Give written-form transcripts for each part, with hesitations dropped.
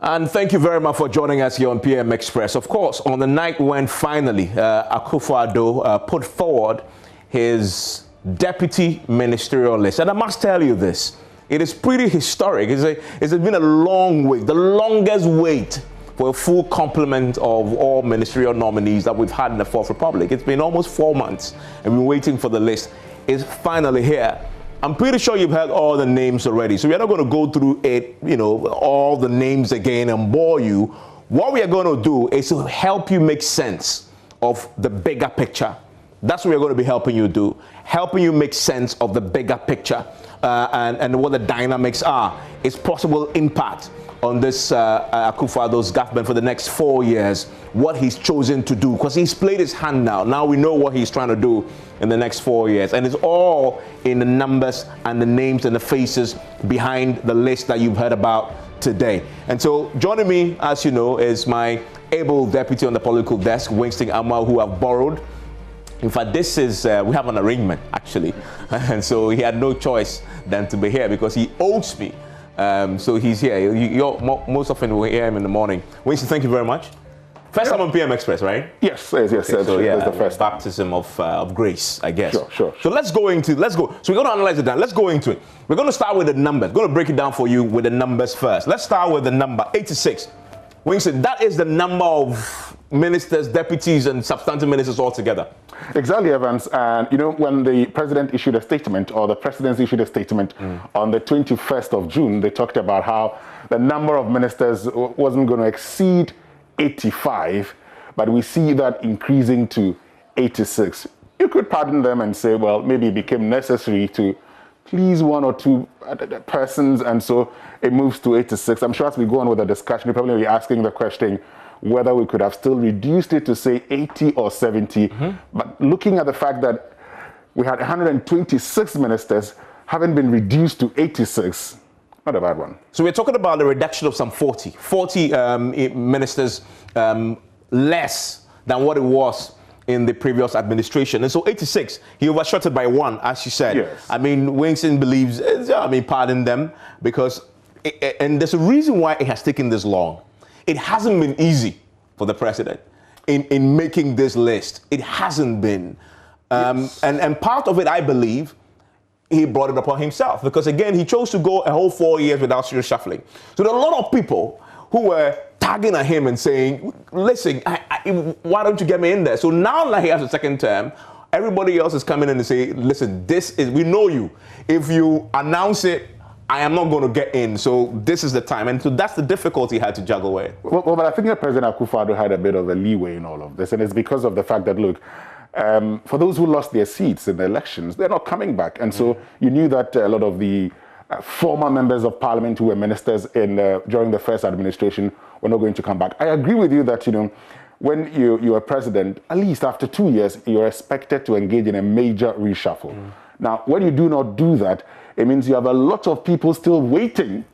And thank you very much for joining us here on PM Express. Of course, on the night when finally Akufo-Addo put forward his deputy ministerial list. And I must tell you this, it is pretty historic. It's been a long wait, the longest wait for a full complement of all ministerial nominees that we've had in the Fourth Republic. It's been almost 4 months and we're waiting for the list. It's finally here. I'm pretty sure you've heard all the names already, so we're not going to go through it, all the names again and bore you. What we are going to do is to help you make sense of the bigger picture. That's what we're going to be helping you do, helping you make sense of the bigger picture and what the dynamics are, its possible impact on this Akufo-Addo's government for the next 4 years, what he's chosen to do, because he's played his hand now. Now we know what he's trying to do in the next 4 years. And it's all in the numbers and the names and the faces behind the list that you've heard about today. And so joining me, as you know, is my able deputy on the political desk, Winston Amal, who I've borrowed. In fact, this is, we have an arrangement, actually. And so he had no choice than to be here because he owes me. So he's here. Most often we'll hear him in the morning. Winston, thank you very much. First time on PM Express, right? Yes. Okay, So yeah, that's the first baptism of grace, I guess. Sure. So let's go. So we're going to analyze it down. Let's go into it. We're going to start with the numbers. We're going to break it down for you with the numbers first. Let's start with the number 86. Winston, that is the number of ministers, deputies, and substantive ministers altogether. Exactly, Evans. And when the president issued a statement, or the presidency issued a statement on the 21st of June, they talked about how the number of ministers wasn't going to exceed 85, but we see that increasing to 86. You could pardon them and say, well, maybe it became necessary to please one or two persons, and so it moves to 86. I'm sure as we go on with the discussion, you'll probably be asking the question whether we could have still reduced it to, say, 80 or 70. But looking at the fact that we had 126 ministers, having been reduced to 86, not a bad one. So we're talking about a reduction of some 40 ministers less than what it was in the previous administration. And so 86, he overshot it by one, as you said. Yes. I mean, Winston believes, pardon them, because, and there's a reason why it has taken this long. It hasn't been easy for the president in making this list. It hasn't been. Yes. And part of it, I believe, he brought it upon himself because, again, he chose to go a whole 4 years without serious shuffling. So there are a lot of people who were tagging at him and saying, listen, why don't you get me in there? So now that he has a second term, everybody else is coming in and saying, listen, we know you. If you announce it, I am not going to get in. So this is the time. And so that's the difficulty he had to juggle with. Well, but I think that President Akufo-Addo had a bit of a leeway in all of this. And it's because of the fact that, look, for those who lost their seats in the elections, they're not coming back. And so you knew that a lot of the former members of parliament who were ministers during the first administration were not going to come back. I agree with you that, when you are president, at least after 2 years, you're expected to engage in a major reshuffle. Now, when you do not do that, it means you have a lot of people still waiting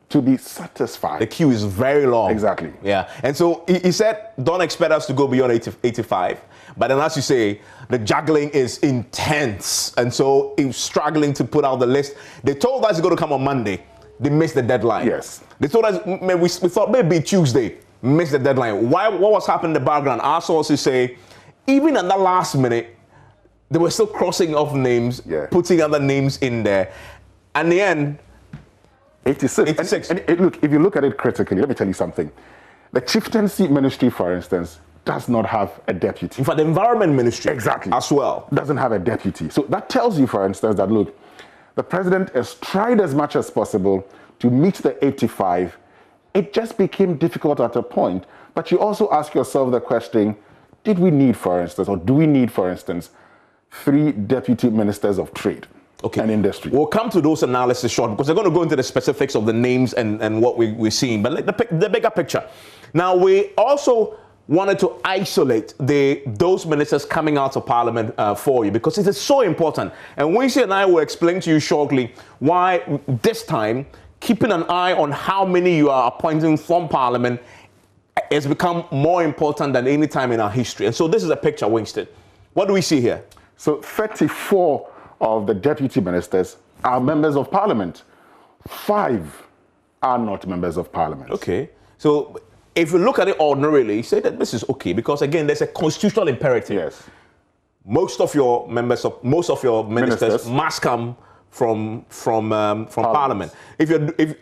to be satisfied. The queue is very long. Exactly. Yeah. And so he said, don't expect us to go beyond 85. But then, as you say, the juggling is intense. And so he's struggling to put out the list. They told us it's going to come on Monday. They missed the deadline. Yes. They told us, we thought maybe Tuesday, missed the deadline. What was happening in the background? Our sources say, even at the last minute, they were still crossing off names, putting other names in there. And in the end, 86. And look, if you look at it critically, let me tell you something. The chieftaincy ministry, for instance, does not have a deputy. In fact, the environment ministry as well doesn't have a deputy. So that tells you, for instance, that, look, the president has tried as much as possible to meet the 85. It just became difficult at a point. But you also ask yourself the question, did we need, for instance, or do we need, for instance, 3 deputy ministers of trade and industry? We'll come to those analysis short because they're going to go into the specifics of the names and what we're seeing. But the bigger picture. Now, we also wanted to isolate those ministers coming out of Parliament for you because it is so important. And Winston and I will explain to you shortly why this time keeping an eye on how many you are appointing from Parliament has become more important than any time in our history. And so this is a picture, Winston. What do we see here? So 34 of the deputy ministers are members of Parliament. 5 are not members of Parliament. Okay. So if you look at it ordinarily, say that this is okay because again, there's a constitutional imperative. Yes. Most of your ministers must come from Parliament.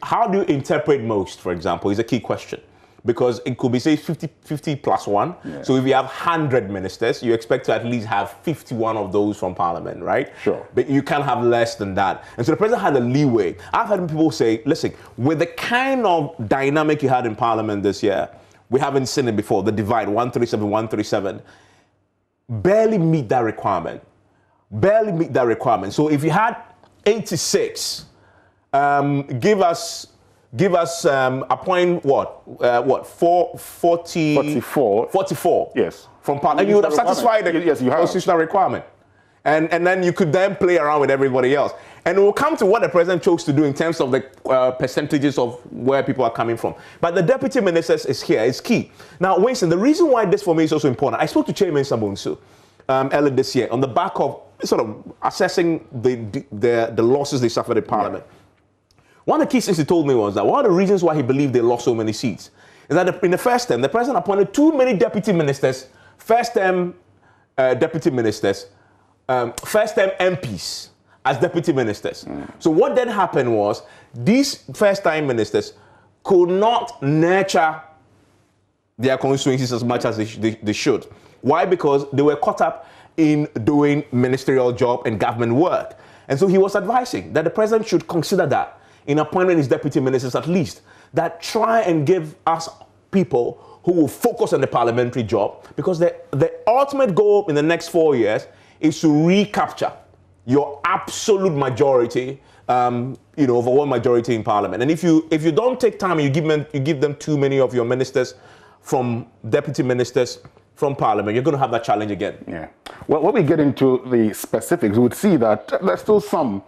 How do you interpret most, for example, is a key question. Because it could be, say, 50 plus 1. Yeah. So if you have 100 ministers, you expect to at least have 51 of those from Parliament, right? Sure. But you can't have less than that. And so the president had a leeway. I've heard people say, listen, with the kind of dynamic you had in Parliament this year, we haven't seen it before, the divide, 137, 137, barely meet that requirement. Barely meet that requirement. So if you had 86, give us appoint what 44 yes from Parliament, and you would have satisfied the constitutional requirement, and then you could then play around with everybody else, and it will come to what the president chose to do in terms of the percentages of where people are coming from. But the deputy ministers is key. Now, Winston, the reason why this for me is also important, I spoke to Chairman Sabunsu earlier this year on the back of sort of assessing the losses they suffered in Parliament. Yeah. One of the key things he told me was that one of the reasons why he believed they lost so many seats is that in the first term, the president appointed too many deputy ministers, first-term deputy ministers, first-term MPs as deputy ministers. So what then happened was these first-time ministers could not nurture their constituencies as much as they should. Why? Because they were caught up in doing ministerial job and government work. And so he was advising that the president should consider that in appointing his deputy ministers, at least, that try and give us people who will focus on the parliamentary job, because the ultimate goal in the next 4 years is to recapture your absolute majority, overwhelming majority in Parliament. And if you don't take time and you give them too many of your ministers from deputy ministers from Parliament, you're going to have that challenge again. Yeah. Well, when we get into the specifics, we would see that there's still some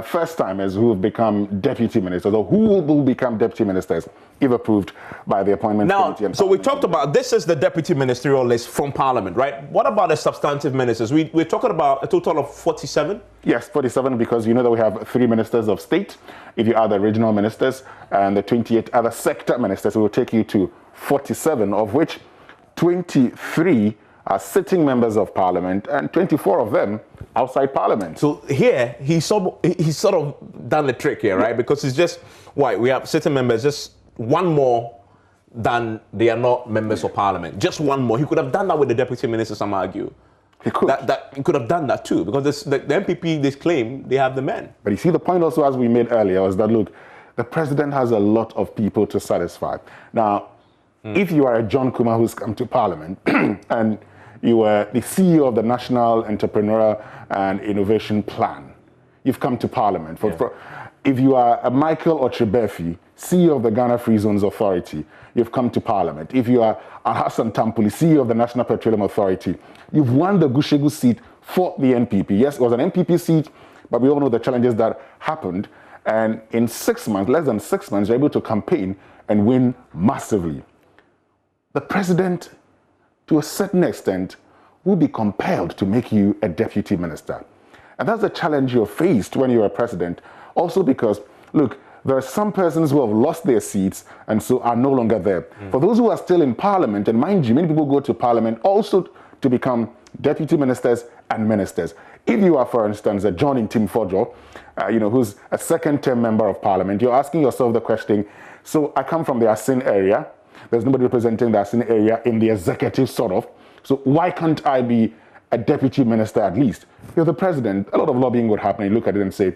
first-timers who have become deputy ministers, or who will become deputy ministers if approved by the appointment committee. So we talked about, this is the deputy ministerial list from Parliament, right? What about the substantive ministers? We're talking about a total of 47? Yes, 47, because you know that we have 3 ministers of state, if you add the regional ministers, and the 28 other sector ministers. It will take you to 47, of which 23 are sitting members of Parliament, and 24 of them outside Parliament. So here, he's sort of done the trick here, right? Because it's just, we have sitting members, just one more than they are not members of Parliament. Just one more. He could have done that with the deputy ministers, some argue. He could. He could have done that too, because the MPP, they claim they have the men. But you see, the point also, as we made earlier, was that, look, the president has a lot of people to satisfy. Now, if you are a John Kuma who's come to Parliament, and you were the CEO of the National Entrepreneurial and Innovation Plan, you've come to Parliament. If you are a Michael Otrebefi, CEO of the Ghana Free Zones Authority, you've come to Parliament. If you are Hassan Tampuli, CEO of the National Petroleum Authority, you've won the Gushegu seat for the NPP. Yes, it was an NPP seat, but we all know the challenges that happened. And in 6 months, less than 6 months, you're able to campaign and win massively. The president, to a certain extent, will be compelled to make you a deputy minister. And that's the challenge you're faced when you're a president. Also because, look, there are some persons who have lost their seats and so are no longer there. For those who are still in Parliament, and mind you, many people go to Parliament also to become deputy ministers and ministers. If you are, for instance, a John Intim Fojo, who's a second-term member of Parliament, you're asking yourself the question, so I come from the Asin area, there's nobody representing the Asin area in the executive sort of, so why can't I be a deputy minister at least? You're the president, a lot of lobbying would happen, you look at it and say,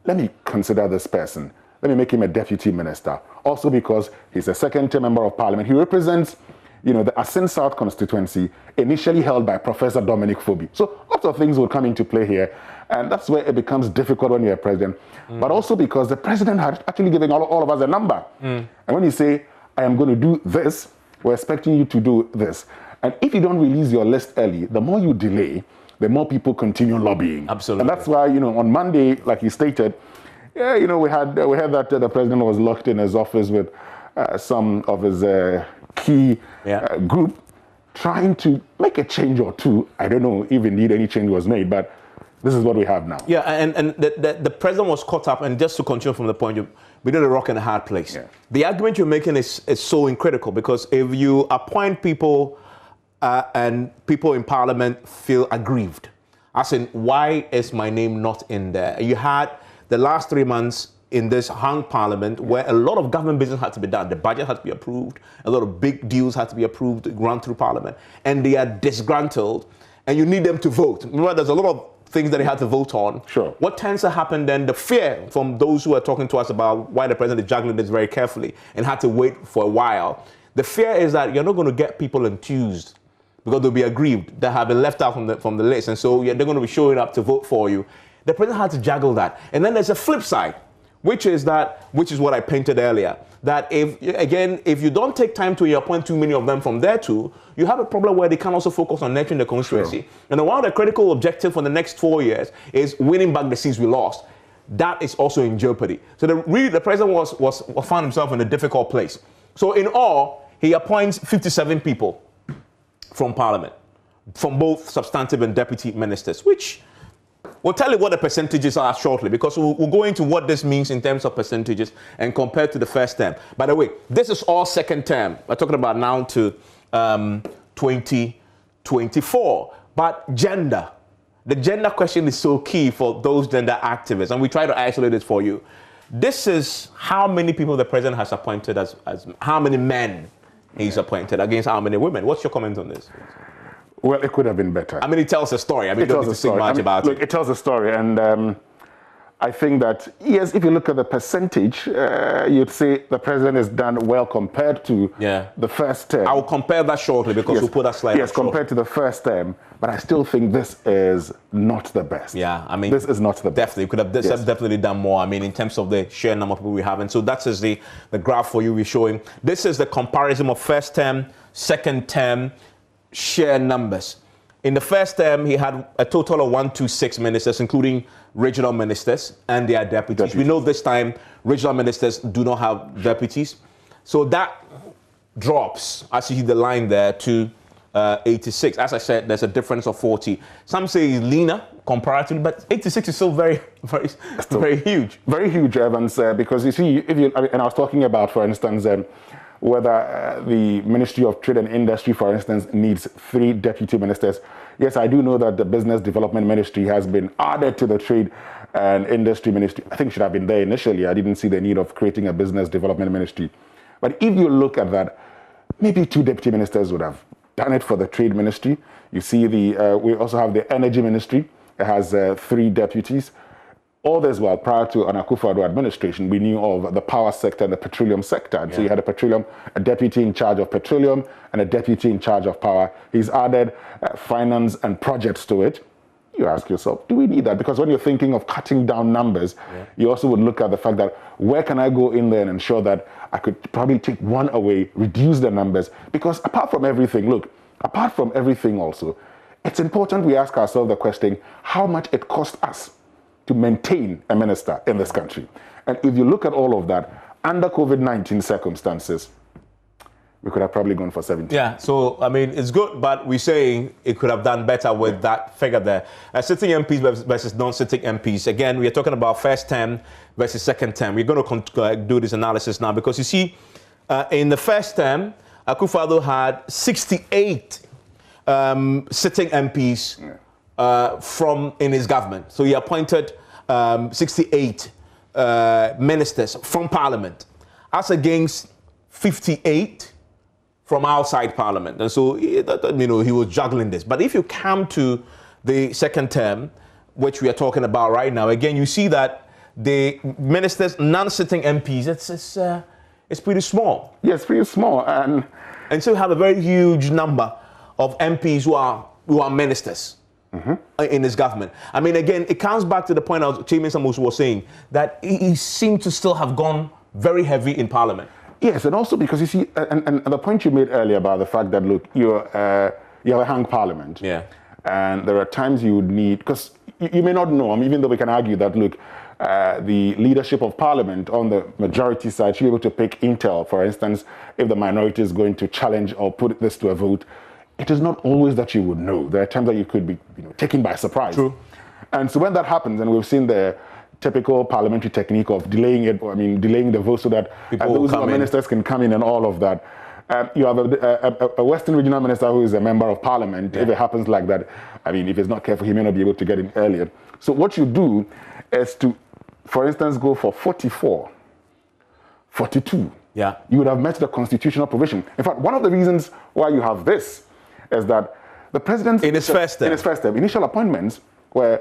let me consider this person, let me make him a deputy minister. Also because he's a second-term member of Parliament, he represents the Asin South constituency, initially held by Professor Dominic Phoebe. So lots of things will come into play here, and that's where it becomes difficult when you're a president. But also because the president had actually given all of us a number. And when you say, I am going to do this, we're expecting you to do this. And if you don't release your list early, the more you delay, the more people continue lobbying. Absolutely. And that's why, on Monday, like you stated, we heard that the president was locked in his office with some of his key group trying to make a change or two. I don't know if indeed any change was made, but This is what we have now. Yeah, and the president was caught up, and just to continue from the point, we did a rock and a hard place. Yeah. The argument you're making is so critical, because if you appoint people and people in parliament feel aggrieved, as in, why is my name not in there? You had the last 3 months in this hung parliament where a lot of government business had to be done. The budget had to be approved. A lot of big deals had to be approved, run through parliament. And they are disgruntled, and you need them to vote. Remember, there's a lot of things that they had to vote on. Sure. What tends to happen then, the fear from those who are talking to us about why the president is juggling this very carefully and had to wait for a while, the fear is that you're not going to get people enthused because they'll be aggrieved, that have been left out from the list. And so they're going to be showing up to vote for you. The president had to juggle that. And then there's a flip side, which is what I painted earlier, that if you don't take time to appoint too many of them from there too, you have a problem where they can also focus on nurturing the constituency. Sure. And one of the critical objectives for the next 4 years is winning back the seats we lost. That is also in jeopardy. So the president was found himself in a difficult place. So in all, he appoints 57 people from parliament, from both substantive and deputy ministers, which we'll tell you what the percentages are shortly, because we'll go into what this means in terms of percentages and compared to the first term. By the way, this is all second term. We're talking about now to 2024. But gender, the gender question is so key for those gender activists, and we try to isolate it for you. This is how many people the president has appointed as how many men he's appointed against how many women. What's your comment on this? Well, it could have been better. I mean, it tells a story. I mean, you don't need to say much about it. Look, it tells a story, and I think that, yes, if you look at the percentage, you'd say the president has done well compared to the first term. I will compare that shortly, because we'll put that slide Yes, compared to the first term, but I still think this is not the best. Yeah, I mean, this is not the best. Definitely, could have definitely done more. I mean, in terms of the sheer number of people we have. And so that is the graph for you we're showing. This is the comparison of first term, second term, share numbers. In the first term, he had a total of 126 ministers, including regional ministers and their deputies. We know this time regional ministers do not have deputies. So that drops, as you see the line there, to 86. As I said, there's a difference of 40. Some say it's leaner comparatively, but 86 is still very huge. Very huge, Evans, because you see, and I was talking about, for instance, whether the Ministry of Trade and Industry, for instance, needs 3 deputy ministers. Yes, I do know that the Business Development Ministry has been added to the Trade and Industry Ministry. I think it should have been there initially. I didn't see the need of creating a Business Development Ministry. But if you look at that, maybe 2 deputy ministers would have done it for the Trade Ministry. You see, we also have the Energy Ministry. It has 3 deputies. All this while prior to an Akufo-Addo administration, we knew of the power sector and the petroleum sector. And so you had a deputy in charge of petroleum and a deputy in charge of power. He's added finance and projects to it. You ask yourself, do we need that? Because when you're thinking of cutting down numbers, you also would look at the fact that where can I go in there and ensure that I could probably take one away, reduce the numbers? Because apart from everything also, it's important we ask ourselves the question, how much it costs us to maintain a minister in this country. And if you look at all of that, under COVID-19 circumstances, we could have probably gone for 70. Yeah, so, I mean, it's good, but we're saying it could have done better with that figure there. Sitting MPs versus non-sitting MPs. Again, we are talking about first term versus second term. We're going to do this analysis now, because you see, in the first term, Akufo-Addo had 68 sitting MPs from in his government. So he appointed 68 ministers from parliament, as against 58 from outside parliament. And so, he was juggling this. But if you come to the second term, which we are talking about right now, again, you see that the ministers, non-sitting MPs, it's pretty small. Yes, pretty small. And so you have a very huge number of MPs who are ministers. In his government. I mean, again, it comes back to the point Chairman Samusu was saying, that he seemed to still have gone very heavy in parliament. Yes, and also because you see, and the point you made earlier about the fact that, look, you have a hung parliament. Yeah. And there are times you would need, because you may not know, even though we can argue that, look, the leadership of parliament on the majority side should be able to pick intel, for instance, if the minority is going to challenge or put this to a vote. It is not always that you would know. There are times that you could be taken by surprise. True. And so when that happens, and we've seen the typical parliamentary technique of delaying it, delaying the vote so that those who are ministers can come in and all of that. You have a Western regional minister who is a member of parliament. If it happens like that, if he's not careful, he may not be able to get in earlier. So what you do is to, for instance, go for 44, 42. Yeah. You would have met the constitutional provision. In fact, one of the reasons why you have this is that the president, in his first term, initial appointments were,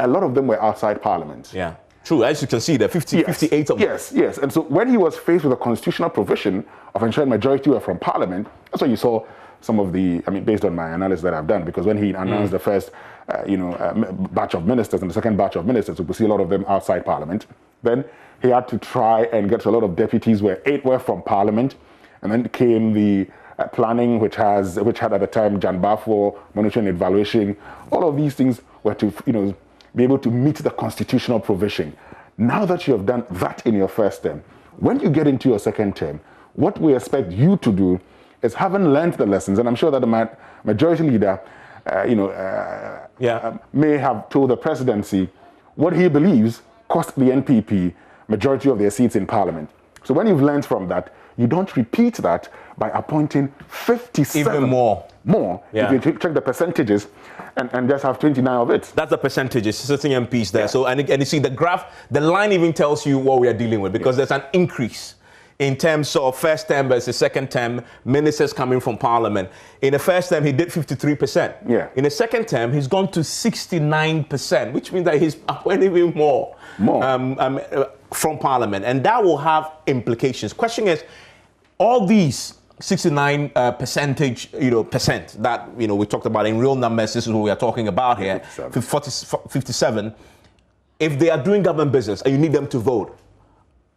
a lot of them were outside parliament. Yeah, true. As you can see, there are 58 of them. Yes. And so when he was faced with a constitutional provision of ensuring majority were from parliament, that's why you saw some of the, based on my analysis that I've done, because when he announced the first, batch of ministers and the second batch of ministers, we could see a lot of them outside parliament. Then he had to try and get a lot of deputies where 8 were from parliament, and then came the planning, which had at the time Jan Bafo, monitoring and evaluation. All of these things were to, be able to meet the constitutional provision. Now that you have done that in your first term, when you get into your second term, what we expect you to do is, having learned the lessons, and I'm sure that the majority leader, may have told the presidency what he believes cost the NPP majority of their seats in parliament. So when you've learned from that, you don't repeat that by appointing 57 even more. Yeah. If you check the percentages and just have 29 of it. That's the percentages, sitting MPs there. Yeah. So and you see the graph, the line even tells you what we are dealing with, because there's an increase in terms of first term versus second term, ministers coming from parliament. In the first term, he did 53%. Yeah. In the second term, he's gone to 69%, which means that he's appointed even more. From parliament, and that will have implications. Question is, all these 69 percent that we talked about in real numbers, this is what we are talking about here, 57, if they are doing government business and you need them to vote,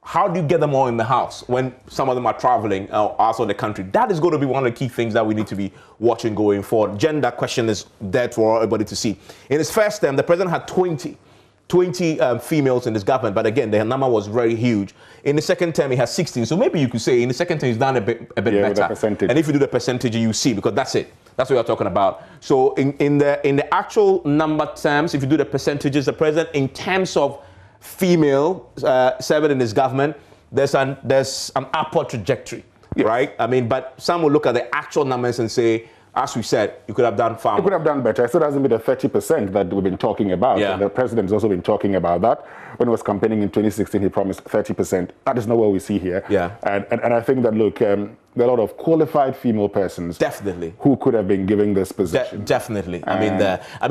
how do you get them all in the house when some of them are traveling outside the country? That is going to be one of the key things that we need to be watching going forward. Gender question is there for everybody to see. In his first term, the president had 20 females in his government, but again, the number was very huge. In the second term, he has 16. So maybe you could say in the second term, he's done a bit better. Percentage. And if you do the percentage, you see, because that's it. That's what we're talking about. So in the actual number terms, if you do the percentages, the president, in terms of female serving in his government, there's an upward trajectory, right? But some will look at the actual numbers and say, as we said, you could have done far more. You could have done better. It still hasn't been the 30% that we've been talking about. Yeah. And the president has also been talking about that. When he was campaigning in 2016, he promised 30%. That is not what we see here. Yeah. And I think that, look, there are a lot of qualified female persons definitely who could have been given this position. Definitely.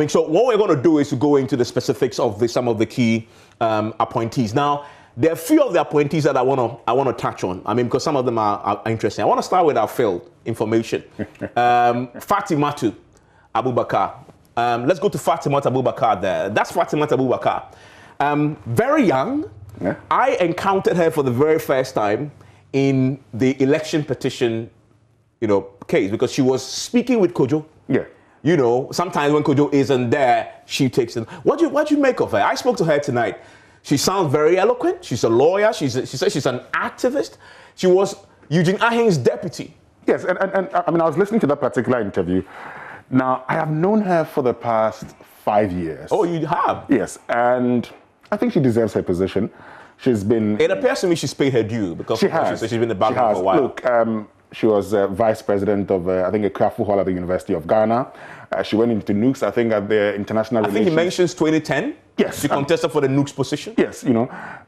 So what we're going to do is to go into the specifics of some of the key appointees. Now, there are a few of the appointees that I want to touch on. Because some of them are interesting. I want to start with our field information. Fatimatu Abubakar. Let's go to Fatimatu Abubakar there. That's Fatimatu Abubakar. Very young. Yeah. I encountered her for the very first time in the election petition, case, because she was speaking with Kojo. Yeah. Sometimes when Kojo isn't there, she takes it. What you make of her? I spoke to her tonight. She sounds very eloquent. She's a lawyer. She says she's an activist. She was Eugene Ahin's deputy. Yes, and I was listening to that particular interview. Now, I have known her for the past 5 years. Oh, you have? Yes, and I think she deserves her position. She's been... It appears to me she's paid her due, because she has. She's been in the background for a while. Look, she was vice president of, I think, a Krafu Hall at the University of Ghana. She went into NUCS, I think, at the international relations. I think he mentions 2010. Yes. She contested for the NUCS position. Yes,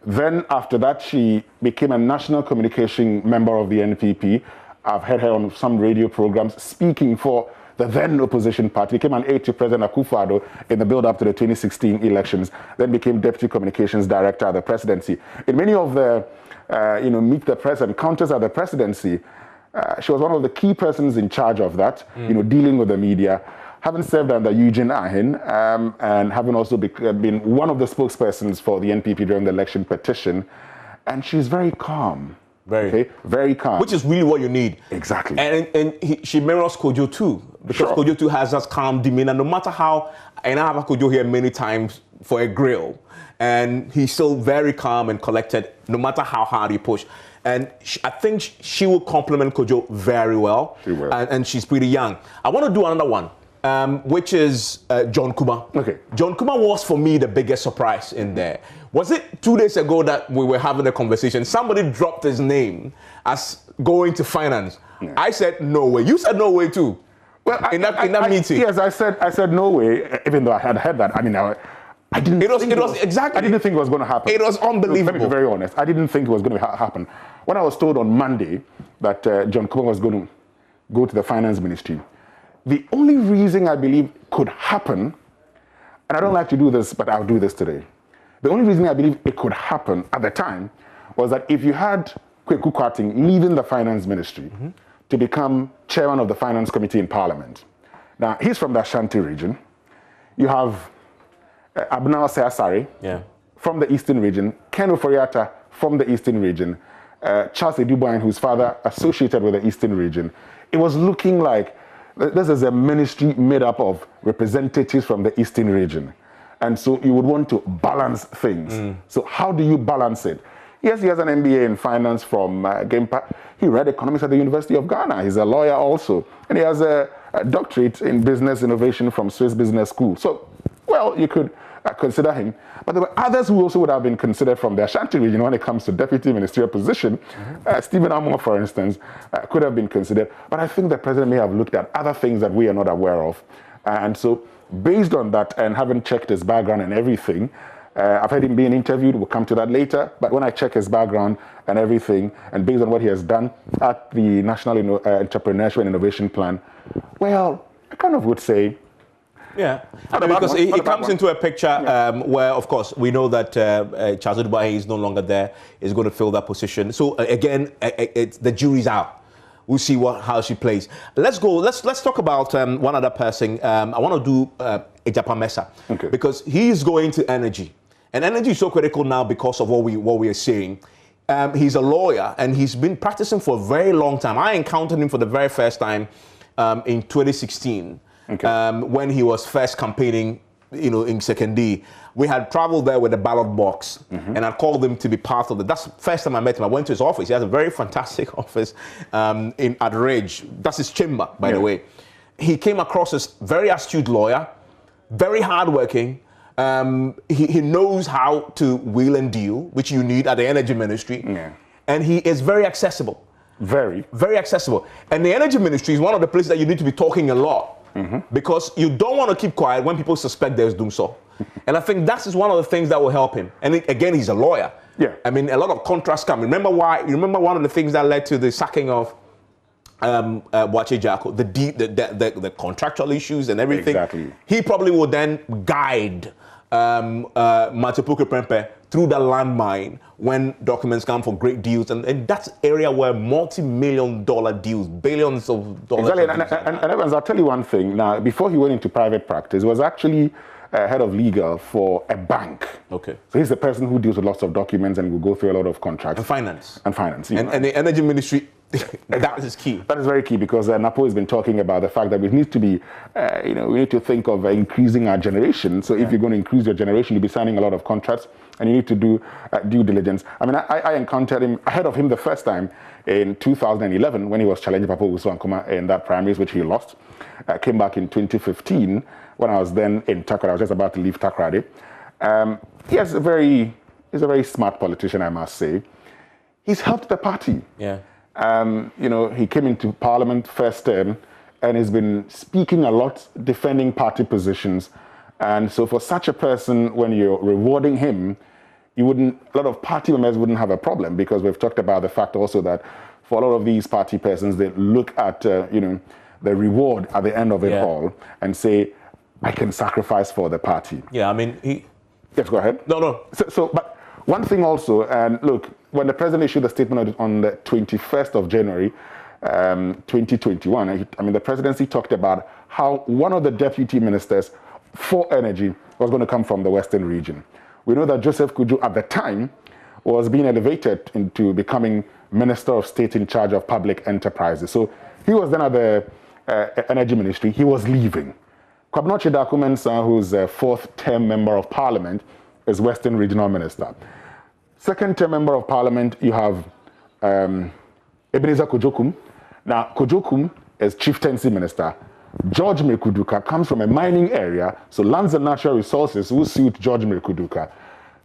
Then after that, she became a national communication member of the NPP. I've heard her on some radio programs speaking for the then opposition party. Became an aide to President Akufo-Addo in the build-up to the 2016 elections. Then became deputy communications director at the presidency. In many of the, meet the press encounters at the presidency, she was one of the key persons in charge of that, dealing with the media. Having served under Eugene Ahin, and having also been one of the spokespersons for the NPP during the election petition, and she's very calm. Very calm. Which is really what you need. Exactly. And she mirrors Kojo too, because Kojo too has that calm demeanor, no matter how, and I have Kojo here many times for a grill, and he's still very calm and collected, no matter how hard he push. And I think she will complement Kojo very well. She will. And she's pretty young. I want to do another one. which is John Kuma. Okay. John Kuma was, for me, the biggest surprise in there. Was it 2 days ago that we were having a conversation? Somebody dropped his name as going to finance. Yeah. I said, no way. You said no way too. Well, in that meeting. Yes, I said no way, even though I had heard that. I mean, I didn't think it was exactly. I didn't think it was going to happen. It was unbelievable. Let me be very honest. I didn't think it was going to happen. When I was told on Monday that John Kuma was going to go to the finance ministry, the only reason I believe could happen, and I don't like to do this, but I'll do this today. The only reason I believe it could happen at the time was that if you had Kweku Kwarteng leaving the finance ministry to become chairman of the finance committee in parliament. Now, he's from the Ashanti region. You have Abnao Seasari from the eastern region, Ken Oforiatta from the eastern region, Charles Eduboin, whose father associated with the eastern region. It was looking like this is a ministry made up of representatives from the eastern region. And so you would want to balance things. So how do you balance it? Yes, he has an MBA in finance from Gampa. He read economics at the University of Ghana. He's a lawyer also. And he has a doctorate in business innovation from Swiss Business School. So, well, you could consider him. But there were others who also would have been considered from the Ashanti region when it comes to deputy ministerial position. Stephen Amor, for instance, could have been considered. But I think the president may have looked at other things that we are not aware of. And so, based on that, and having checked his background and everything, I've heard him being interviewed. We'll come to that later. But when I check his background and everything, and based on what he has done at the National Entrepreneurship and Innovation Plan, well, I kind of would say, yeah, because he comes into a picture where, of course, we know that Charles Eduboin is no longer there. Is going to fill that position. So again, the jury's out. We'll see how she plays. Let's go. Let's talk about one other person. I want to do Ejapa Mesa because he's going to energy, and energy is so critical now because of what we are seeing. He's a lawyer and he's been practicing for a very long time. I encountered him for the very first time in 2016 when he was first campaigning, in Second D. We had traveled there with a ballot box, and I called him to be part of it. That's the first time I met him. I went to his office. He has a very fantastic office at Ridge. That's his chamber, by the way. He came across as very astute lawyer, very hardworking. He knows how to wheel and deal, which you need at the energy ministry. And he is very accessible. Very accessible. And the energy ministry is one of the places that you need to be talking a lot. Because you don't want to keep quiet when people suspect there's doom so. And I think that is one of the things that will help him. And again, he's a lawyer. I mean, a lot of contrasts come. Remember one of the things that led to the sacking of Boakye Jaco, the contractual issues and everything. Exactly. He probably will then guide Matapuke Prempe through the landmine when documents come for great deals, and that's area where multi-million-dollar deals, billions of dollars. Exactly, and Evans, I'll tell you one thing. Now, before he went into private practice, he was actually head of legal for a bank. So he's the person who deals with lots of documents and will go through a lot of contracts. And finance. And the energy ministry. That is key. That is very key because Napo has been talking about the fact that we need to be, we need to think of increasing our generation. So if you're going to increase your generation, you'll be signing a lot of contracts and you need to do due diligence. I mean, I encountered him, ahead of him the first time in 2011 when he was challenging Papa Usu Ankuma in that primaries, which he lost. Came back in 2015 when I was then in Takrady. I was just about to leave Takrady. He's a very smart politician, I must say. He's helped the party. He came into parliament first term and has been speaking a lot, defending party positions. And so for such a person, when you're rewarding him, a lot of party members wouldn't have a problem because we've talked about the fact also that for a lot of these party persons, they look at, the reward at the end of it all and say, I can sacrifice for the party. Yes, go ahead. No. But one thing also, and look, when the president issued the statement on the 21st of January, 2021, the presidency talked about how one of the deputy ministers for energy was going to come from the Western region. We know that Joseph Kuju at the time was being elevated into becoming Minister of State in charge of public enterprises. So he was then at the energy ministry. He was leaving. Kwabena Chidaku Mensah, who's a fourth-term member of parliament, is Western Regional Minister. Second-term member of parliament, you have Ebenezer Kojokum. Now, Kojokum is Chieftaincy Minister. George Mekuduka comes from a mining area, so Lands and Natural Resources will suit George Mekuduka.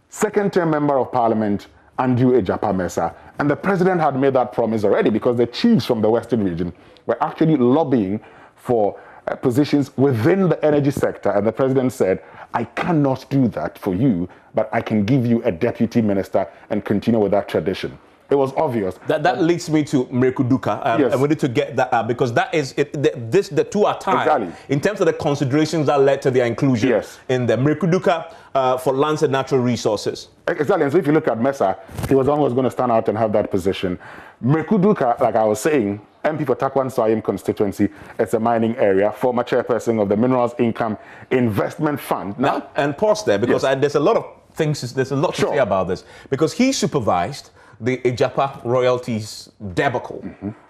Second-term member of parliament, Andrew Ejapa Mensah. And the president had made that promise already because the chiefs from the Western region were actually lobbying for positions within the energy sector. And the president said, I cannot do that for you, but I can give you a deputy minister and continue with that tradition. It was obvious. That leads me to Mekuduka. Yes. And we need to get that because that is the two are tied. Exactly. In terms of the considerations that led to their inclusion in the Mekuduka for lands and natural resources. Exactly. And so if you look at Mensah, he was always going to stand out and have that position. Mekuduka, like I was saying, MP for Takwan Sayim constituency, it's a mining area, former chairperson of the Minerals Income Investment Fund. Now, and pause there because there's a lot of things, there's a lot to say about this. Because he supervised the Ejapa royalties debacle,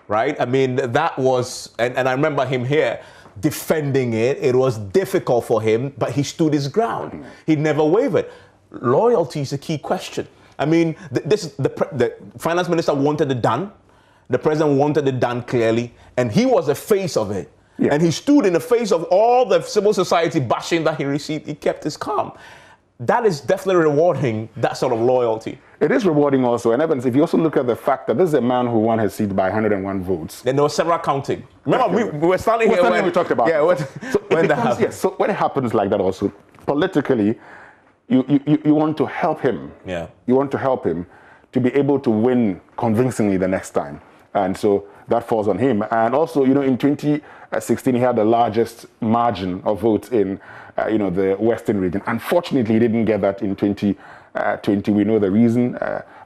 right? I mean, that was, and I remember him here defending it. It was difficult for him, but he stood his ground. He never wavered. Loyalty is a key question. I mean, the finance minister wanted it done. The president wanted it done clearly, and he was the face of it. Yeah. And he stood in the face of all the civil society bashing that he received. He kept his calm. That is definitely rewarding, that sort of loyalty. It is rewarding also. And Evans, if you also look at the fact that this is a man who won his seat by 101 votes. Then there were several counting. Remember, we were standing here when we talked about it. So when it happens like that also, politically, you want to help him. Yeah. You want to help him to be able to win convincingly the next time. And so that falls on him. And also, you know, in 2016, he had the largest margin of votes in, the Western region. Unfortunately, he didn't get that in 2020. We know the reason.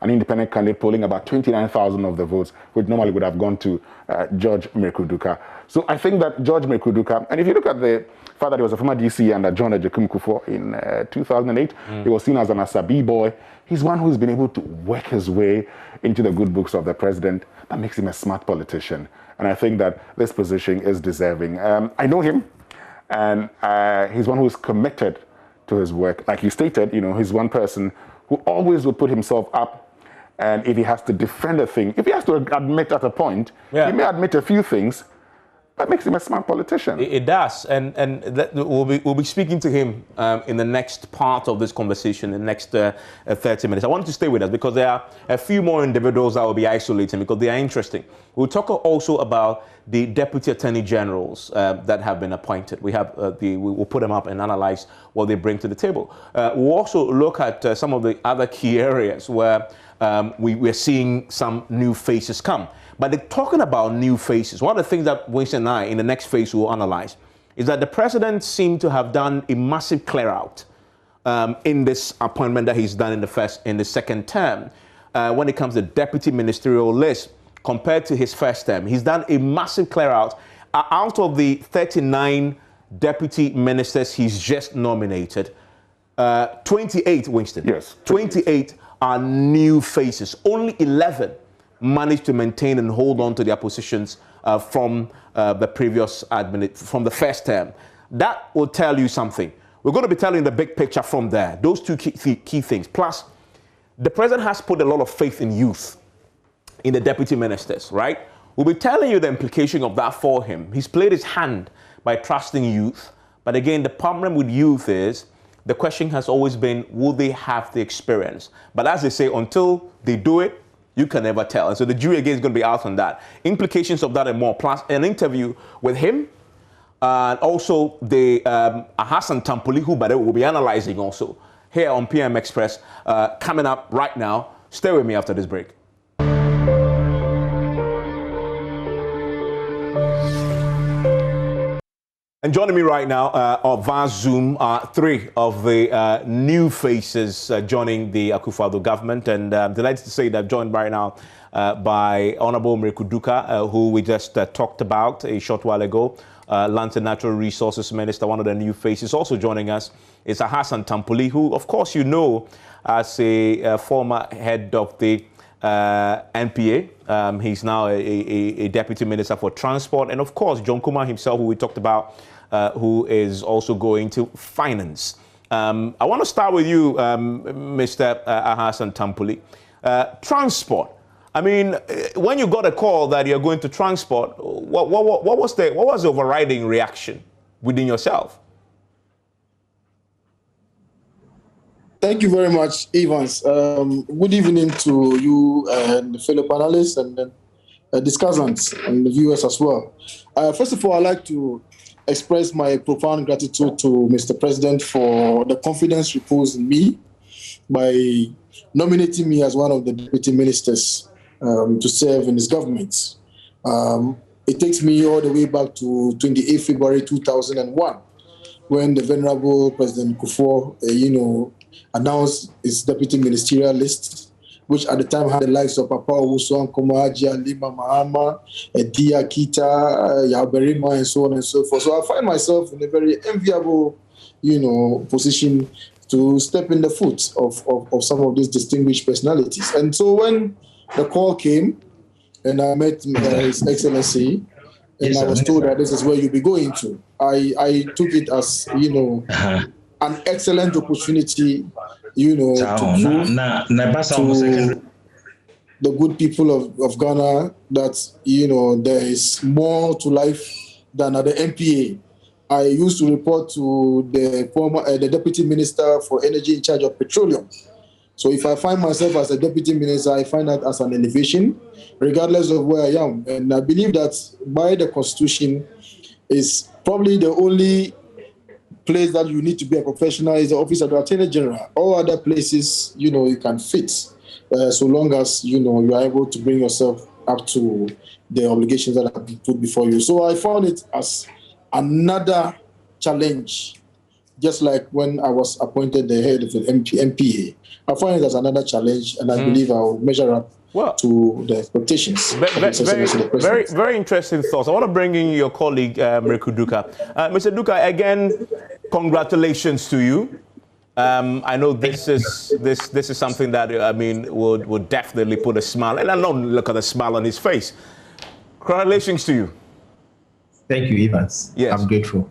An independent candidate polling about 29,000 of the votes, which normally would have gone to George Mekuduka. So I think that George Mekuduka, and if you look at the fact that he was a former DC under John Ejekum Kufuor in 2008, he was seen as an Asabi boy. He's one who's been able to work his way into the good books of the president. That makes him a smart politician. And I think that this position is deserving. I know him, and he's one who's committed to his work. Like you stated, he's one person who always will put himself up. And if he has to defend a thing, if he has to admit at a point, he may admit a few things. That makes him a smart politician. It does, and we'll be speaking to him in the next part of this conversation, in the next 30 minutes. I want to stay with us because there are a few more individuals that will be isolating because they are interesting. We'll talk also about the deputy attorney generals that have been appointed. We have we'll put them up and analyze what they bring to the table. We'll also look at some of the other key areas where we're seeing some new faces come. But talking about new faces, one of the things that Winston and I, in the next phase, will analyze is that the president seemed to have done a massive clear-out in this appointment that he's done in the second term. When it comes to deputy ministerial list, compared to his first term, he's done a massive clear-out. Out of the 39 deputy ministers he's just nominated, 28, Winston. Yes. 28 are new faces. Only 11 managed to maintain and hold on to their positions from the previous from the first term. That will tell you something. We're going to be telling the big picture from there. Those two key things. Plus, the president has put a lot of faith in youth, in the deputy ministers, right? We'll be telling you the implication of that for him. He's played his hand by trusting youth. But again, the problem with youth is the question has always been, will they have the experience? But as they say, until they do it, you can never tell. And so the jury again is going to be out on that. Implications of that and more, plus an interview with him, and also the Hassan Tampoli, who by the way will be analyzing also here on PM Express, coming up right now. Stay with me after this break. And joining me right now via Zoom are three of the new faces joining the Akufo-Addo government. And I'm delighted to say that I'm joined right now by Honorable Mekuduka, who we just talked about a short while ago, Land and Natural Resources Minister, one of the new faces. Also joining us is Hassan Tampoli, who, of course, you know as a former head of the NPA. He's now a deputy minister for transport. And, of course, John Kumar himself, who we talked about, who is also going to finance. I want to start with you, Mr. Hassan Tampoli. Transport. I mean, when you got a call that you're going to transport, what was the overriding reaction within yourself? Thank you very much, Evans. Good evening to you and the fellow panelists and discussants and the viewers as well. First of all, I'd like to express my profound gratitude to Mr. President for the confidence reposed in me by nominating me as one of the deputy ministers to serve in his government. It takes me all the way back to 28 February 2001, when the Venerable President Kufuor, announced his deputy ministerial list, which at the time had the likes of Papa Owusu, Nkomo, Lima Mahama, Edia Kita, Yaberima, and so on and so forth. So I find myself in a very enviable, position to step in the foot of some of these distinguished personalities. And so when the call came, and I met His Excellency, and I was told that this is where you'll be going to, I took it as, an excellent opportunity, to prove to the good people of Ghana that, there is more to life than at the MPA. I used to report to the Deputy Minister for Energy in charge of petroleum. So if I find myself as a Deputy Minister, I find that as an elevation, regardless of where I am. And I believe that by the Constitution is probably the only place that you need to be a professional is the office of the Attorney General. All other places, you can fit, so long as, you are able to bring yourself up to the obligations that have been put before you. So I found it as another challenge, just like when I was appointed the head of the MPA. I find it as another challenge, and I believe I will measure up to the expectations. Very interesting thoughts. I want to bring in your colleague, Mriku Duka. Mr. Duka, again, congratulations to you. I know this is something that would definitely put a smile, and I know look at the smile on his face. Congratulations to you. Thank you, Evans. Yes. I'm grateful.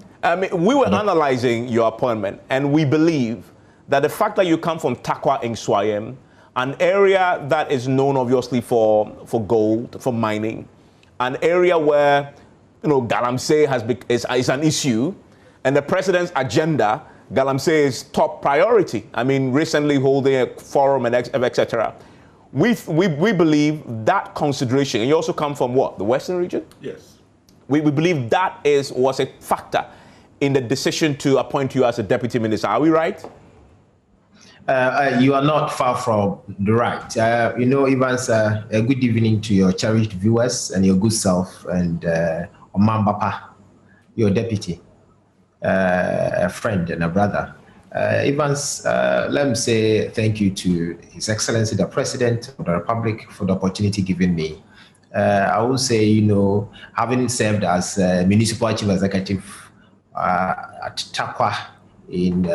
We were analyzing your appointment, and we believe that the fact that you come from Takwa in Swayem, an area that is known obviously for gold, for mining, an area where galamsey is an issue, and the president's agenda, galamsey is top priority. I mean, recently holding a forum and etc. We believe that consideration, and you also come from what, the Western region? Yes. We believe that was a factor in the decision to appoint you as a deputy minister. Are we right? You are not far from the right. Evans, a good evening to your cherished viewers and your good self, and Omambapa, your deputy, a friend and a brother. Evans, let me say thank you to His Excellency, the President of the Republic, for the opportunity given me. I would say, having served as Municipal Chief Executive at Takwa in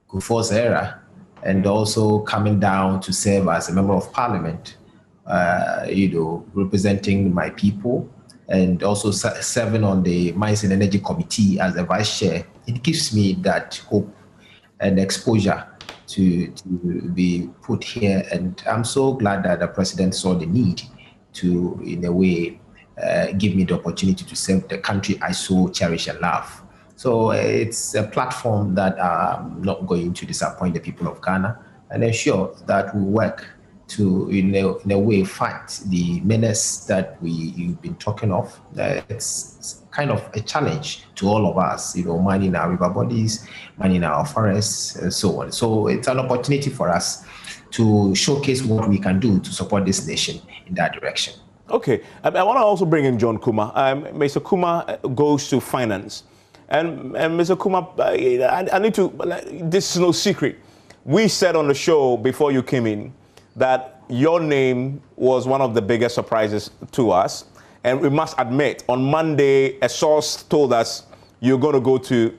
Kufuor's era, and also coming down to serve as a member of parliament, representing my people, and also serving on the Mines and Energy Committee as the vice chair, it gives me that hope and exposure to be put here. And I'm so glad that the president saw the need to, in a way, give me the opportunity to serve the country I so cherish and love. So it's a platform that I'm not going to disappoint the people of Ghana, and ensure that we work to, in a way, fight the menace that you've been talking of. It's kind of a challenge to all of us, mining our river bodies, mining our forests, and so on. So it's an opportunity for us to showcase what we can do to support this nation in that direction. Okay, I want to also bring in John Kuma. Mr. Kuma goes to finance. And Mr. Kuma, I need to, this is no secret. We said on the show before you came in that your name was one of the biggest surprises to us. And we must admit, on Monday, a source told us you're going to go to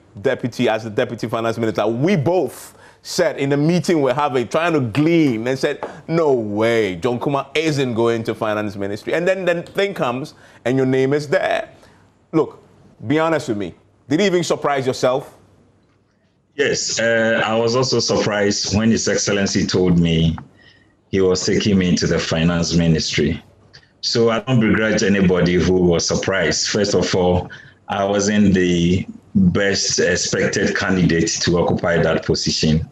as the deputy finance minister. We both said in the meeting we're having, trying to glean, and said, no way, John Kuma isn't going to finance ministry. And then thing comes and your name is there. Look, be honest with me. Did it even surprise yourself? Yes, I was also surprised when His Excellency told me he was taking me into the finance ministry. So I don't begrudge anybody who was surprised. First of all, I wasn't the best expected candidate to occupy that position.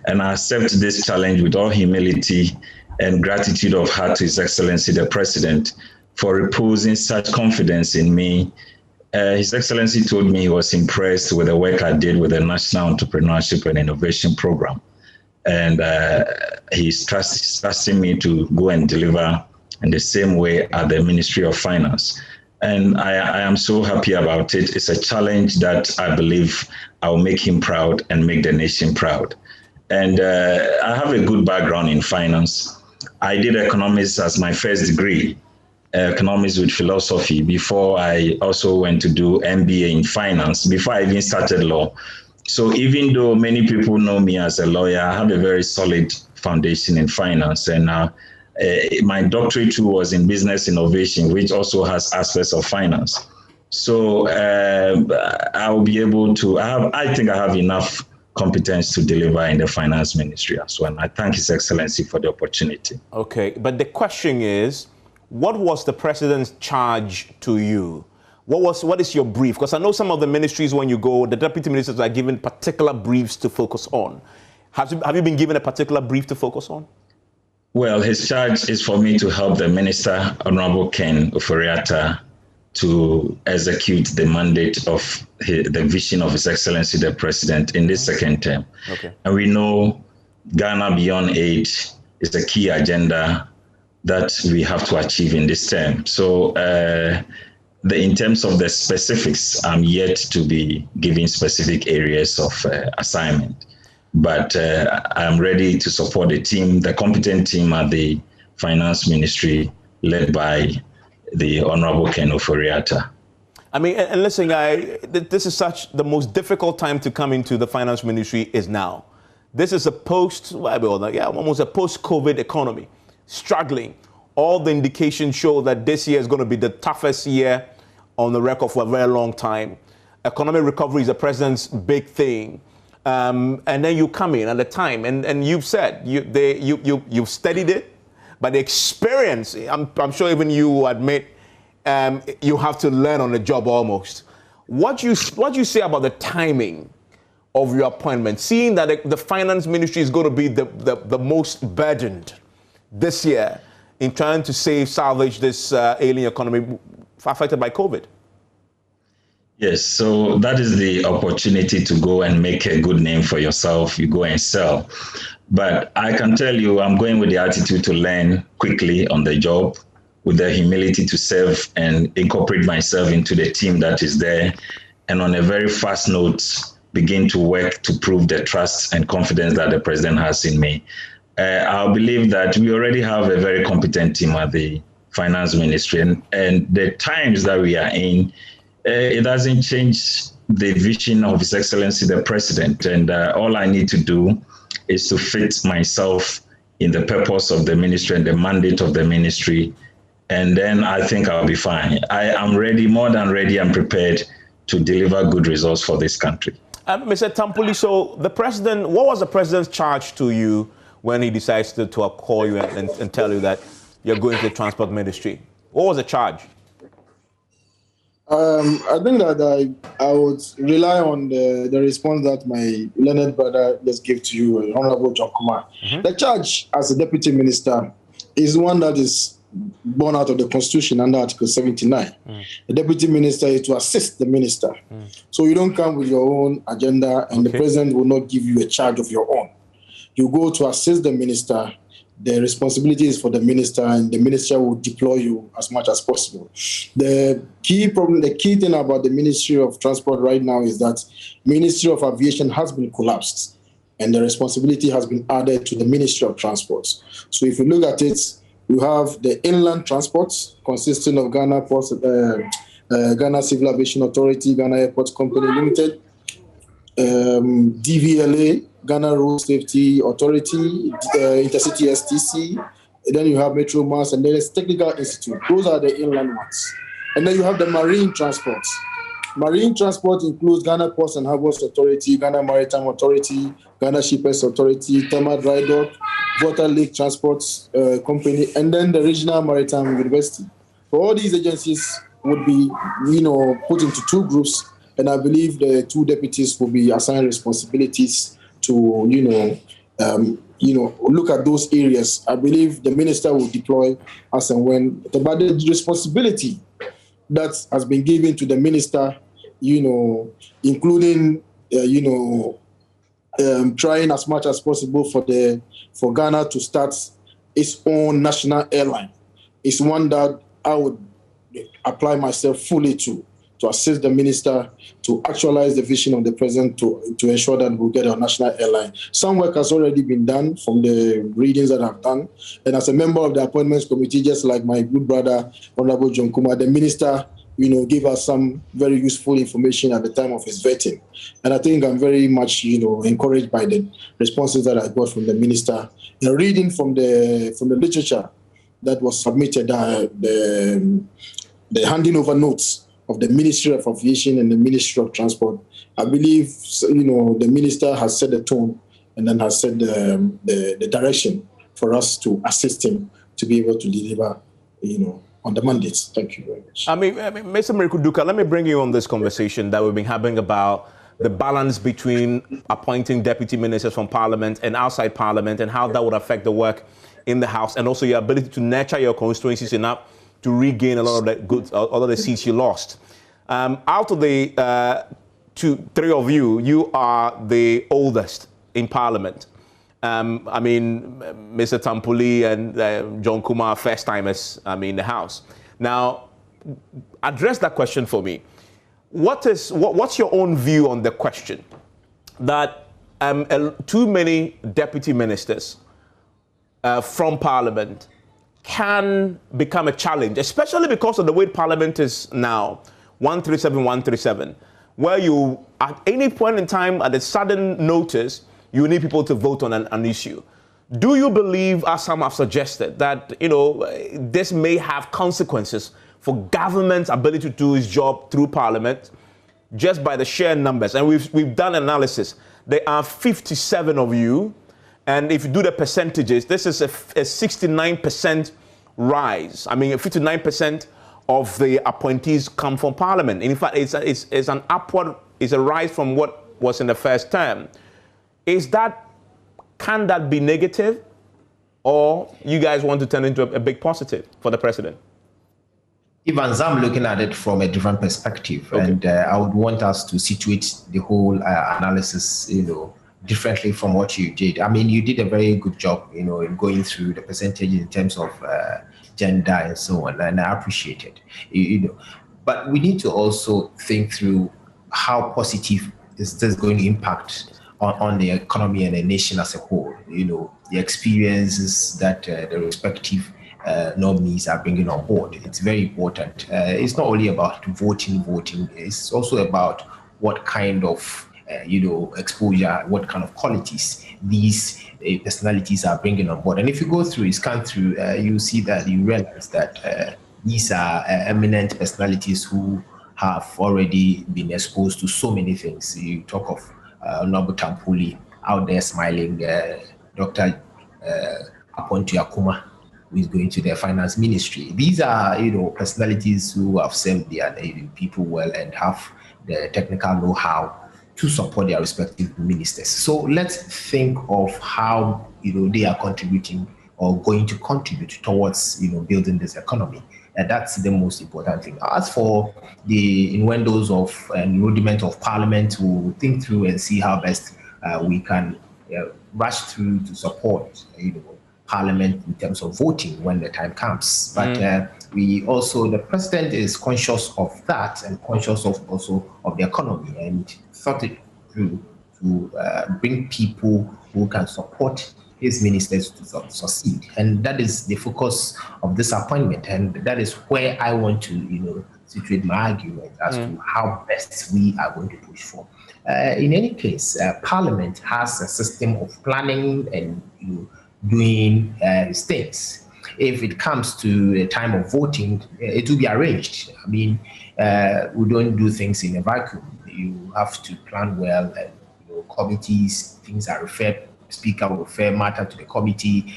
And I accept this challenge with all humility and gratitude of heart to His Excellency the President for reposing such confidence in me. His Excellency told me he was impressed with the work I did with the National Entrepreneurship and Innovation Program. And he's trusting me to go and deliver in the same way at the Ministry of Finance. And I am so happy about it. It's a challenge that I believe I will make him proud and make the nation proud. And I have a good background in finance. I did economics as my first degree, economics with philosophy, before I also went to do MBA in finance, before I even started law. So even though many people know me as a lawyer, I have a very solid foundation in finance. And my doctorate too was in business innovation, which also has aspects of finance. So I'll be able to, I think I have enough competence to deliver in the finance ministry as well. And I thank His Excellency for the opportunity. Okay, but the question is, what was the president's charge to you? What is your brief? Because I know some of the ministries, when you go, the deputy ministers are given particular briefs to focus on. Have you been given a particular brief to focus on? Well, his charge is for me to help the Minister, Honorable Ken Ofori-Atta, to execute the mandate of the vision of His Excellency the President in this second term. Okay. And we know Ghana Beyond Aid is a key agenda that we have to achieve in this term. So in terms of the specifics, I'm yet to be given specific areas of assignment. But I'm ready to support the team, the competent team at the Finance Ministry, led by the Honorable Ken Ofori-Atta. I mean, and listen, this is the most difficult time to come into the Finance Ministry is now. This is almost a post-COVID economy, struggling. All the indications show that this year is going to be the toughest year on the record for a very long time. Economic recovery is the president's big thing. And then you come in at the time, and you've said you've studied it, but the experience, I'm sure even you admit, you have to learn on the job almost. What do you say about the timing of your appointment, seeing that the finance ministry is going to be the most burdened this year in trying to salvage this ailing economy affected by COVID? Yes, so that is the opportunity to go and make a good name for yourself. You go and sell. But I can tell you, I'm going with the attitude to learn quickly on the job, with the humility to serve and incorporate myself into the team that is there. And on a very fast note, begin to work to prove the trust and confidence that the president has in me. I believe that we already have a very competent team at the finance ministry. And the times that we are in, it doesn't change the vision of His Excellency the President. And all I need to do is to fit myself in the purpose of the ministry and the mandate of the ministry. And then I think I'll be fine. I am ready, more than ready and prepared to deliver good results for this country. Mr. Tampuli, so what was the president's charge to you when he decides to call you and tell you that you're going to the transport ministry? What was the charge? I think that I would rely on the response that my learned brother just gave to you, Honorable John Kumar. Mm-hmm. The charge as a deputy minister is one that is born out of the Constitution under Article 79. The deputy minister is to assist the minister. So you don't come with your own agenda, and the president will not give you a charge of your own. You go to assist the minister. The responsibility is for the minister, and the minister will deploy you as much as possible. The key thing about the Ministry of Transport right now is that Ministry of Aviation has been collapsed, and the responsibility has been added to the Ministry of Transport. So if you look at it, you have the inland transport consisting of Ghana Ports, Ghana Civil Aviation Authority, Ghana Airport Company Limited, DVLA, Ghana Road Safety Authority, Intercity STC, then you have Metro Mass, and then there's Technical Institute. Those are the inland ones. And then you have the marine transport. Marine transport includes Ghana Ports and Harbours Authority, Ghana Maritime Authority, Ghana Shippers Authority, Tema Dry Dock, Water Lake Transport Company, and then the Regional Maritime University. So all these agencies would be, put into two groups, and I believe the two deputies will be assigned responsibilities to, look at those areas. I believe the minister will deploy as and when. But the responsibility that has been given to the minister, including, trying as much as possible for Ghana to start its own national airline, is one that I would apply myself fully to assist the minister to actualize the vision of the president to ensure that we'll get our national airline. Some work has already been done from the readings that I've done. And as a member of the appointments committee, just like my good brother, Honorable John Kumar, the minister, gave us some very useful information at the time of his vetting. And I think I'm very much, encouraged by the responses that I got from the minister. And reading from the literature that was submitted, the handing over notes of the Ministry of Aviation and the Ministry of Transport, I believe, the minister has set the tone and then has set the direction for us to assist him to be able to deliver, on the mandates. Thank you very much. Mr. Mirakuduka, let me bring you on this conversation that we've been having about the balance between appointing deputy ministers from Parliament and outside Parliament, and how that would affect the work in the House, and also your ability to nurture your constituencies enough to regain a lot of the good, all of the seats you lost. Out of the three of you, you are the oldest in Parliament. Mr. Tampuli and John Kumar, first timers, in the House. Now, address that question for me. What's your own view on the question that too many deputy ministers from Parliament can become a challenge, especially because of the way Parliament is now, 137, where you, at any point in time, at a sudden notice, you need people to vote on an issue. Do you believe, as some have suggested, that this may have consequences for government's ability to do its job through Parliament, just by the sheer numbers? And we've done analysis. There are 57 of you. And if you do the percentages, this is a 69% rise. 59% of the appointees come from Parliament. And in fact, it's a rise from what was in the first term. Can that be negative? Or you guys want to turn into a big positive for the president? Evans, I'm looking at it from a different perspective. Okay. And I would want us to situate the whole analysis, differently from what you did. You did a very good job, in going through the percentages in terms of gender and so on, and I appreciate it. But we need to also think through how positive is this going to impact on the economy and the nation as a whole. The experiences that the respective nominees are bringing on board. It's very important. It's not only about voting. It's also about what kind of exposure, what kind of qualities these personalities are bringing on board. And if you scan through, you see that you realize that these are eminent personalities who have already been exposed to so many things. You talk of Nobu Tampuli out there smiling, Dr. Apontu Akuma, who is going to the finance ministry. These are, personalities who have served their people well and have the technical know-how to support their respective ministers. So let's think of how they are contributing or going to contribute towards building this economy. And that's the most important thing. As for the innuendos of rudiment of Parliament, we'll think through and see how best we can rush through to support Parliament in terms of voting when the time comes. But the president is conscious of that and conscious of also of the economy, and thought it through to bring people who can support his ministers to succeed. And that is the focus of this appointment. And that is where I want to, situate my argument as to how best we are going to push for. In any case, Parliament has a system of planning and doing things. If it comes to a time of voting, it will be arranged. We don't do things in a vacuum. You have to plan well, and committees, things are referred speaker will refer matter to the committee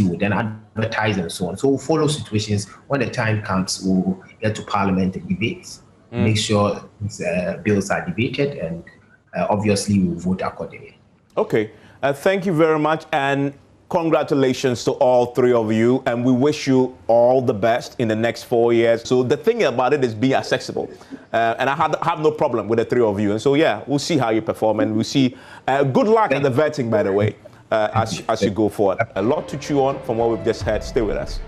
will then advertise and so on. So we'll follow situations. When the time comes, we'll get to Parliament and debate, make sure these bills are debated, and obviously we'll vote accordingly. Okay, thank you very much, and congratulations to all three of you, and we wish you all the best in the next 4 years. So the thing about it is be accessible, and I have no problem with the three of you. And so yeah, we'll see how you perform, and we'll see. Good luck at the vetting, by the way, as you go forward. A lot to chew on from what we've just heard. Stay with us.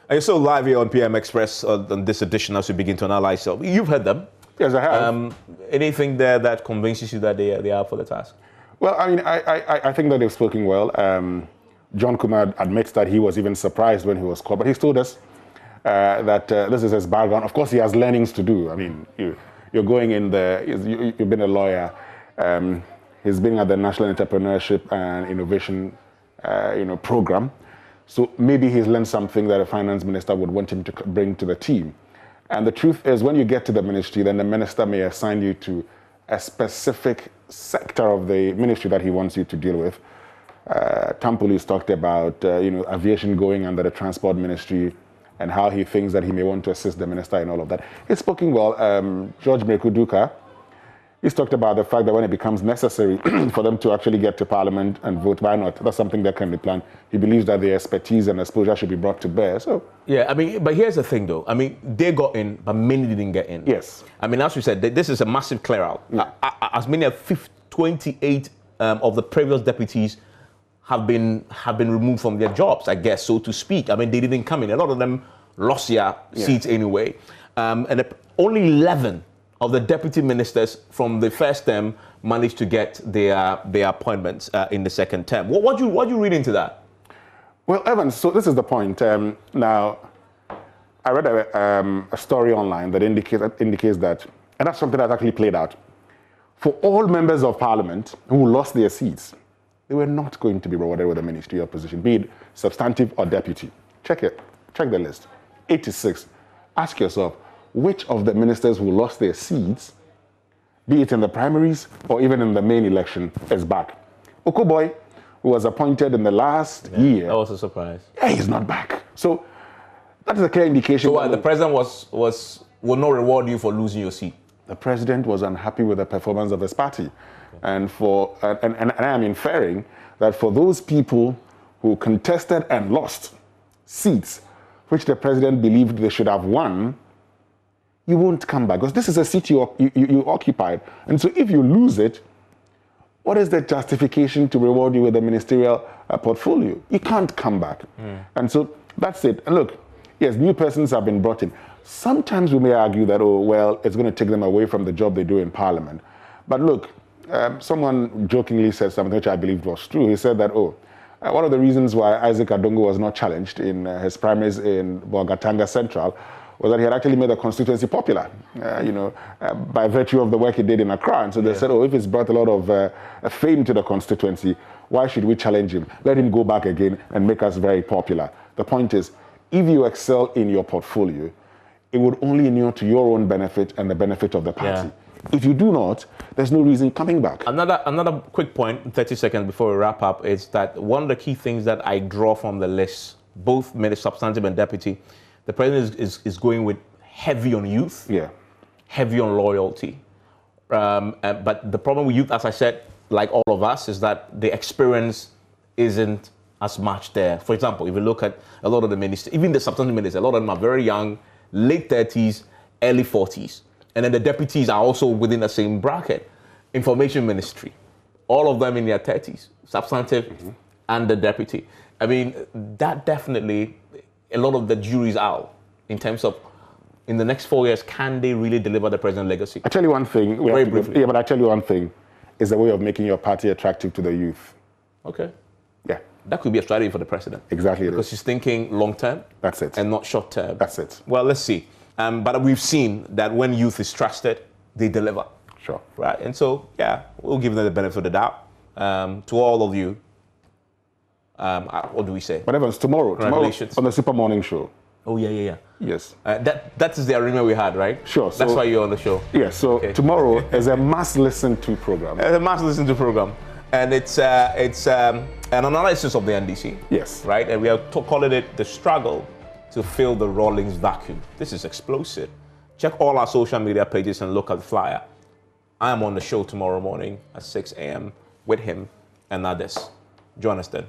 You're so live here on PM Express on this edition as we begin to analyze. So you've heard them. Yes, I have. Anything there that convinces you that they are for the task? Well, I mean, I think that they've spoken well. John Kumar admits that he was even surprised when he was called, but he's told us that this is his background. Of course, he has learnings to do. I mean, you're going in the, you've been a lawyer. He's been at the National Entrepreneurship and Innovation, program. So maybe he's learned something that a finance minister would want him to bring to the team. And the truth is, when you get to the ministry, then the minister may assign you to a specific sector of the ministry that he wants you to deal with. Tampuli's talked about, aviation going under the transport ministry and how he thinks that he may want to assist the minister in all of that. He's spoken well. George Mekuduka, he's talked about the fact that when it becomes necessary for them to actually get to Parliament and vote, why not? That's something that can be planned. He believes that the expertise and exposure should be brought to bear. So yeah, I mean, but here's the thing, though. I mean, they got in, but many didn't get in. Yes. I mean, as we said, this is a massive clear out. Yeah. As many as 28 of the previous deputies have been removed from their jobs, I guess, so to speak. I mean, they didn't come in. A lot of them lost their seats anyway. And only 11 of the deputy ministers from the first term managed to get their appointments in the second term. What do you read into that? Well, Evans, so this is the point. Now, I read a story online that indicates that, and that's something that actually played out. For all members of Parliament who lost their seats, they were not going to be rewarded with a ministerial position, be it substantive or deputy. Check it. Check the list. 86. Ask yourself, which of the ministers who lost their seats, be it in the primaries or even in the main election, is back? Okoboy, who was appointed in the last year. That was a surprise. Yeah, he's not back. So that is a clear indication. So the president will not reward you for losing your seat? The president was unhappy with the performance of his party. Okay. And I am inferring that for those people who contested and lost seats, which the president believed they should have won, you won't come back, because this is a seat you occupied. And so if you lose it, what is the justification to reward you with a ministerial portfolio? You can't come back. And so that's it. And look, yes, new persons have been brought in. Sometimes we may argue that, oh, well, it's going to take them away from the job they do in Parliament. But look, someone jokingly said something which I believed was true. He said that, one of the reasons why Isaac Adongo was not challenged in his primaries in Bogatanga Central was that he had actually made the constituency popular, by virtue of the work he did in Accra. And so they said, if it's brought a lot of fame to the constituency, why should we challenge him? Let him go back again and make us very popular. The point is, if you excel in your portfolio, it would only inure to your own benefit and the benefit of the party. Yeah. If you do not, there's no reason coming back. Another quick point, 30 seconds before we wrap up, is that one of the key things that I draw from the list, both substantive and deputy, the president is going with heavy on youth, heavy on loyalty. But the problem with youth, as I said, like all of us, is that the experience isn't as much there. For example, if you look at a lot of the ministers, even the substantive ministers, a lot of them are very young, late 30s, early 40s. And then the deputies are also within the same bracket. Information ministry, all of them in their 30s, substantive and the deputy. I mean, that definitely, a lot of the jury's out in terms of, in the next 4 years, can they really deliver the president's legacy? I tell you one thing. Very briefly. Yeah, but I tell you one thing, is a way of making your party attractive to the youth. Okay. Yeah. That could be a strategy for the president. Exactly. Because he's thinking long term. That's it. And not short term. That's it. Well, let's see. But we've seen that when youth is trusted, they deliver. Sure. Right. And so, yeah, we'll give them the benefit of the doubt. To all of you, what do we say? Whatever, it's tomorrow on the Super Morning Show. Oh, yeah. Yes. That is the arrangement we had, right? Sure. That's why you're on the show. Yes. So Okay. tomorrow is a must listen to program. It's a must listen to program, and it's an analysis of the NDC. Yes. Right, and we are calling it the struggle to fill the Rawlings vacuum. This is explosive. Check all our social media pages and look at the flyer. I am on the show tomorrow morning at 6 a.m. with him and others. Join us then.